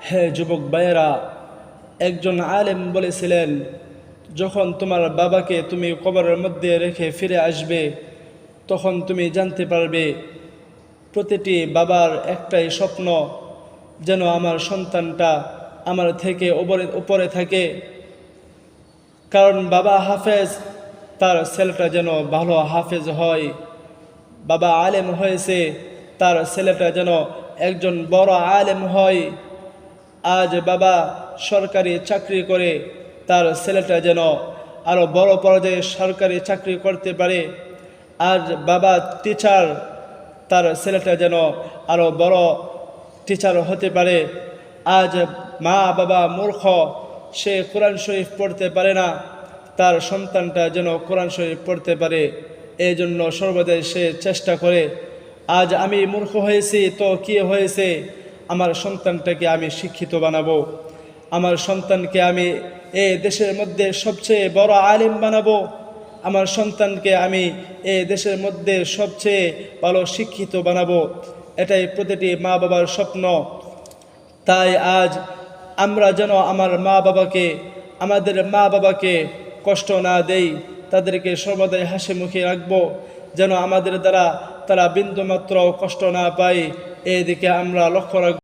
হে যুবক ভাইয়েরা, একজন আলেম বলেছিলেন, যখন তোমার বাবাকে তুমি কবরের মধ্যে রেখে ফিরে আসবে, তখন তুমি জানতে পারবে প্রতিটি বাবার একটাই স্বপ্ন, যেন আমার সন্তানটা আমার থেকে উপরে থাকে। কারণ বাবা হাফেজ, তার ছেলেটা যেন ভালো হাফেজ হয়। বাবা আলেম হয়েছে, তার ছেলেটা যেন একজন বড় আলেম হয়। আজ বাবা সরকারি চাকরি করে, তার ছেলেটা যেন আরও বড় পর্যায়ে সরকারি চাকরি করতে পারে। আজ বাবা টিচার, তার ছেলেটা যেন আরও বড় টিচার হতে পারে। আজ মা বাবা মূর্খ, সে কোরআন শরীফ পড়তে পারে না, তার সন্তানটা যেন কোরআন শরীফ পড়তে পারে, এই জন্য সর্বদাই সে চেষ্টা করে। আজ আমি মূর্খ হয়েছি তো কি হয়েছে, আমার সন্তানটাকে আমি শিক্ষিত বানাবো, আমার সন্তানকে আমি এই দেশের মধ্যে সবচেয়ে বড় আলেম বানাবো, আমার সন্তানকে আমি এই দেশের মধ্যে সবচেয়ে ভালো শিক্ষিত বানাবো। এটাই প্রতিটি মা বাবার স্বপ্ন। তাই আজ আমরা যেন আমাদের মা বাবাকে কষ্ট না দেই, তাদেরকে সর্বদাই হাসি মুখে রাখবো, যেন আমাদের দ্বারা তারা বিন্দুমাত্র কষ্ট না পায়, এই দিকে আমরা লক্ষ্য রাখবো।